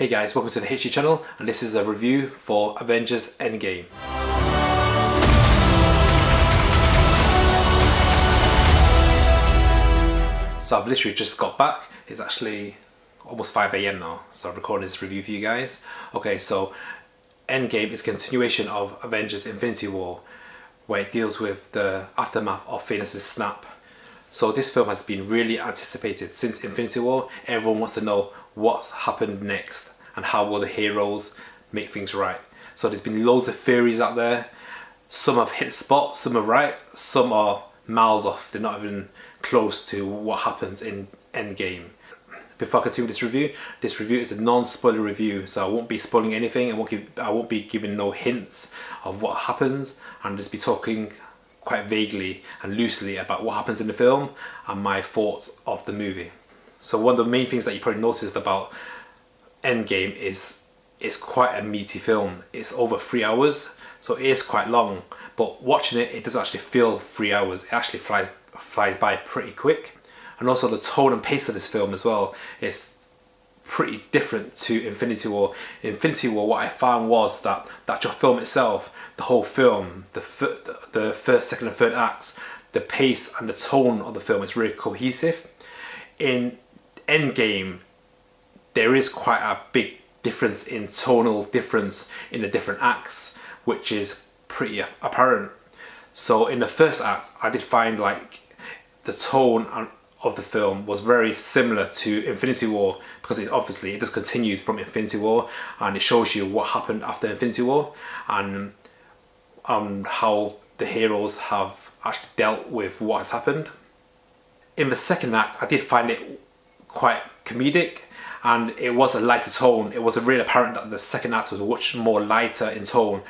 Hey guys, welcome to the HG channel, and this is a review for Avengers Endgame. So I've literally just got back. It's actually almost 5 AM now, so I'm recording this review for you guys. Okay, so Endgame is a continuation of Avengers Infinity War, where it deals with the aftermath of Thanos' snap. So this film has been really anticipated since Infinity War. Everyone wants to know what's happened next and how will the heroes make things right. So there's been loads of theories out there. Some have hit the spot, some are right, some are miles off. They're not even close to what happens in Endgame. Before I continue this review is a non-spoiler review, so I won't be spoiling anything. I won't be giving no hints of what happens, and just be talking quite vaguely and loosely about what happens in the film and my thoughts of the movie. So one of the main things that you probably noticed about Endgame is it's quite a meaty film. It's over 3 hours, so it is quite long, but watching it doesn't actually feel 3 hours. It actually flies by pretty quick. And also the tone and pace of this film as well is pretty different to Infinity War. Infinity War, what I found was that your film itself, the whole film, the first, second and third acts, the pace and the tone of the film is really cohesive. In Endgame, there is quite a big difference in tonal difference in the different acts, which is pretty apparent. So in the first act, I did find like the tone of the film was very similar to Infinity War, because it just continued from Infinity War, and it shows you what happened after Infinity War and how the heroes have actually dealt with what has happened. In the second act, I did find it quite comedic, and it was a lighter tone. It was really apparent that the second act was much more lighter in tone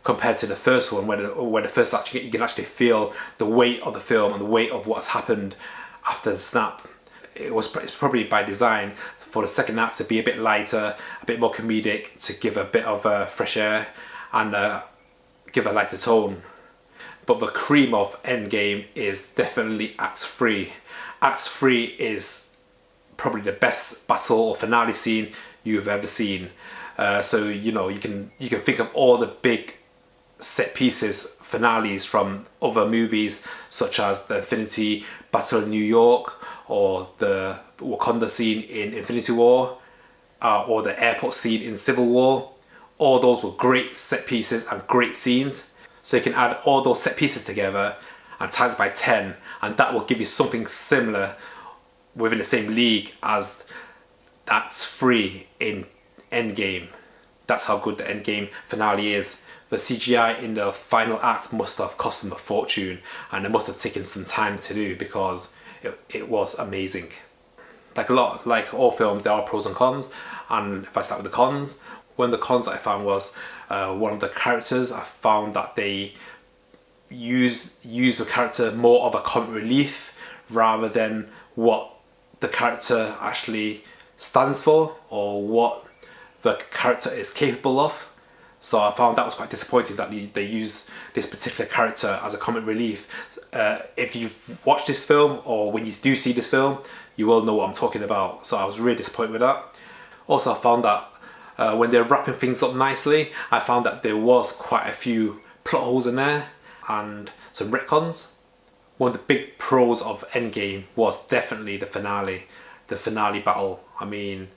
compared to the first one, where the first act you can actually feel the weight of the film and the weight of what's happened after the snap. It's probably by design for the second act to be a bit lighter, a bit more comedic, to give a bit of fresh air and give a lighter tone. But the cream of Endgame is definitely Act 3. Act 3 is probably the best battle or finale scene you've ever seen. So you know, you can think of all the big set pieces finales from other movies, such as the Infinity Battle in New York, or the Wakanda scene in Infinity War, or the airport scene in Civil War. All those were great set pieces and great scenes. So you can add all those set pieces together and times by 10, and that will give you something similar within the same league as Act 3 in Endgame. That's how good the Endgame finale is. The CGI in the final act must have cost them a fortune, and it must have taken some time to do, because it was amazing. Like all films, there are pros and cons, and if I start with the cons, one of the cons that I found was one of the characters. I found that they use the character more of a comic relief rather than what the character actually stands for or what the character is capable of. So I found that was quite disappointing that they use this particular character as a comic relief. If you've watched this film, or when you do see this film, you will know what I'm talking about. So I was really disappointed with that. Also, I found that when they're wrapping things up nicely, I found that there was quite a few plot holes in there and some retcons. One of the big pros of Endgame was definitely the finale battle. I mean,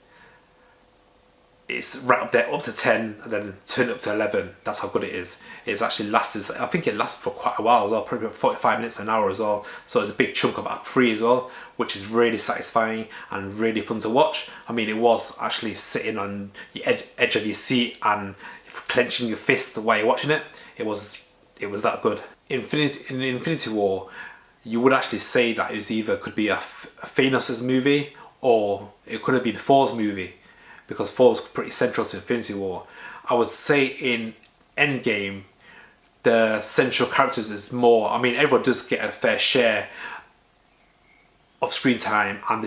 it's right up there, up to 10, and then turn up to 11. That's how good it is. It's actually lasted, I think it lasts for quite a while as well, probably 45 minutes, an hour as well. So it's a big chunk of Act 3 as well, which is really satisfying and really fun to watch. I mean, it was actually sitting on the edge of your seat and clenching your fist while you're watching it. It was that good. In Infinity War, you would actually say that could be a Thanos' movie, or it could have been Thor's movie, because Thor was pretty central to Infinity War. I would say in Endgame, the central characters is more, I mean, everyone does get a fair share of screen time, and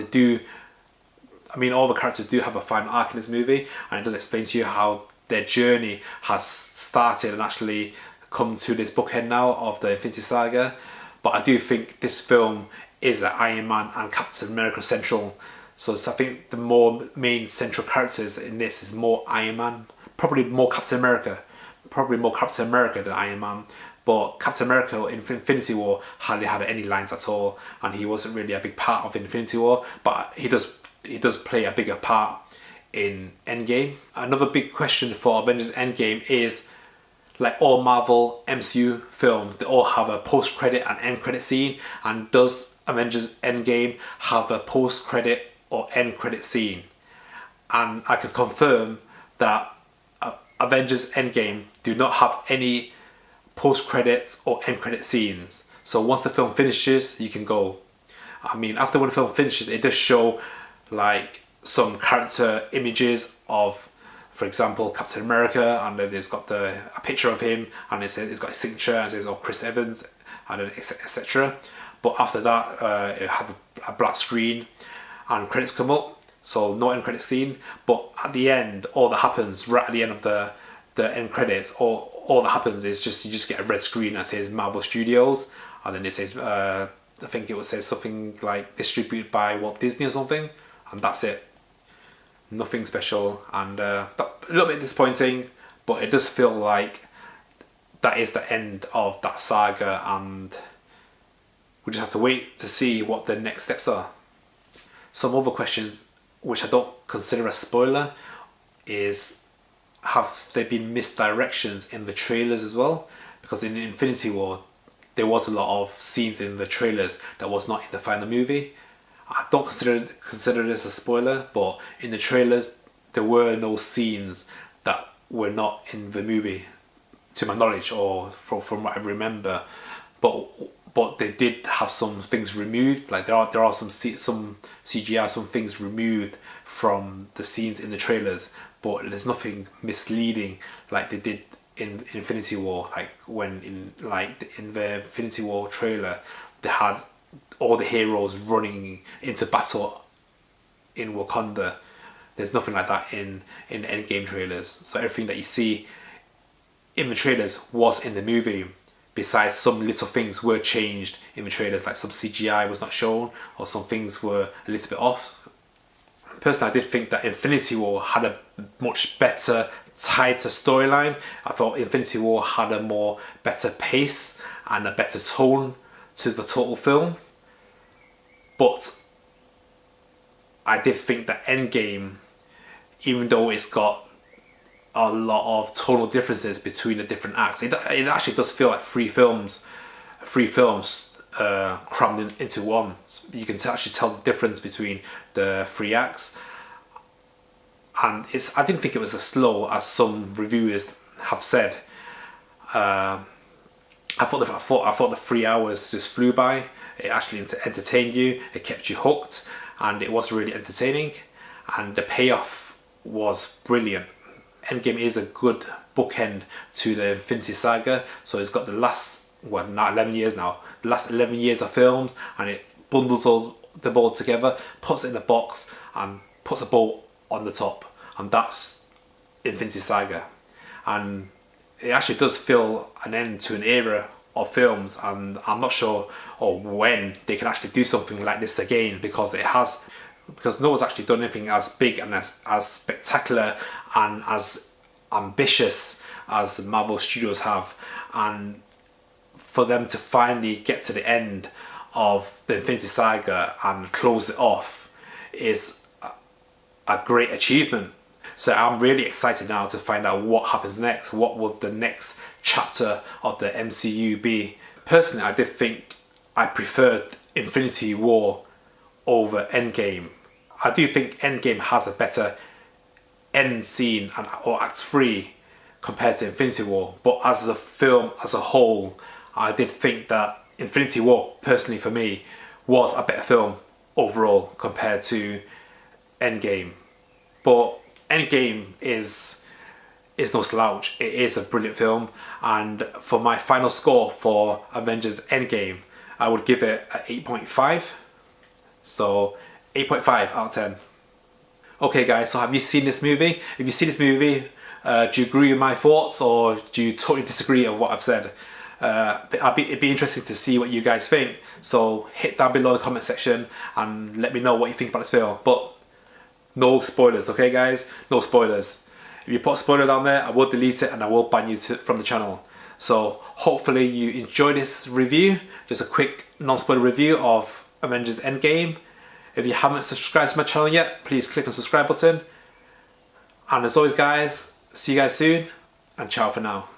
all the characters do have a final arc in this movie, and it does explain to you how their journey has started and actually come to this bookend now of the Infinity Saga. But I do think this film is an Iron Man and Captain America central So I think the more main central characters in this is more Iron Man, probably more Captain America, than Iron Man. But Captain America in Infinity War hardly had any lines at all, and he wasn't really a big part of Infinity War. But he does play a bigger part in Endgame. Another big question for Avengers Endgame is, like all Marvel MCU films, they all have a post-credit and end-credit scene. And does Avengers Endgame have a post-credit or end-credit scene? And I can confirm that Avengers Endgame do not have any post-credits or end-credit scenes. So once the film finishes, you can go. I mean, after when the film finishes, it does show like some character images of, for example, Captain America, and then it's got a picture of him, and it says it's got his signature, and it says, "Oh, Chris Evans," and then etc. But after that, it have a black screen, and credits come up. So no end credit scene. But at the end, all that happens right at the end of the end credits, all that happens is you just get a red screen that says Marvel Studios, and then it says I think it will say something like distributed by Walt Disney or something, and that's it. Nothing special, and a little bit disappointing, but it does feel like that is the end of that saga, and we just have to wait to see what the next steps are. Some other questions which I don't consider a spoiler is, have there been misdirections in the trailers as well? Because in Infinity War there was a lot of scenes in the trailers that was not in the final movie. I don't consider this a spoiler, but in the trailers there were no scenes that were not in the movie, to my knowledge, or from what I remember. But they did have some things removed. Like there are some CGI, some things removed from the scenes in the trailers. But there's nothing misleading like they did in Infinity War. Like when in the Infinity War trailer, they had all the heroes running into battle in Wakanda. There's nothing like that in Endgame trailers. So everything that you see in the trailers was in the movie. Besides, some little things were changed in the trailers, like some CGI was not shown, or some things were a little bit off. Personally, I did think that Infinity War had a much better, tighter storyline. I thought Infinity War had a better pace and a better tone to the total film. But I did think that Endgame, even though it's got a lot of tonal differences between the different acts, it actually does feel like three films crammed into one. You can actually tell the difference between the three acts, and I didn't think it was as slow as some reviewers have said. I thought the 3 hours just flew by. It actually entertained you, it kept you hooked, and it was really entertaining, and the payoff was brilliant. Endgame is a good bookend to the Infinity Saga, so it's got the last, not 11 years now, the last 11 years of films, and it bundles them all together, puts it in a box, and puts a bow on the top, and that's Infinity Saga. And it actually does feel an end to an era of films, and I'm not sure when they can actually do something like this again, because no one's actually done anything as big and as spectacular and as ambitious as Marvel Studios have. And for them to finally get to the end of the Infinity Saga and close it off is a great achievement. So I'm really excited now to find out what happens next. What will the next chapter of the MCU be? Personally, I did think I preferred Infinity War over Endgame. I do think Endgame has a better end scene or Act 3 compared to Infinity War. But as a film as a whole, I did think that Infinity War, personally for me, was a better film overall compared to Endgame. But Endgame is no slouch. It is a brilliant film, and for my final score for Avengers Endgame, I would give it an 8.5. So 8.5 out of 10. Okay guys, so have you seen this movie? If you see this movie, do you agree with my thoughts, or do you totally disagree with what I've said? It'd be interesting to see what you guys think. So hit down below in the comment section and let me know what you think about this film. But no spoilers, okay guys? No spoilers. If you put a spoiler down there, I will delete it and I will ban you from the channel. So hopefully you enjoyed this review. Just a quick non-spoiler review of Avengers Endgame. If you haven't subscribed to my channel yet, please click on the subscribe button. And as always guys, see you guys soon and ciao for now.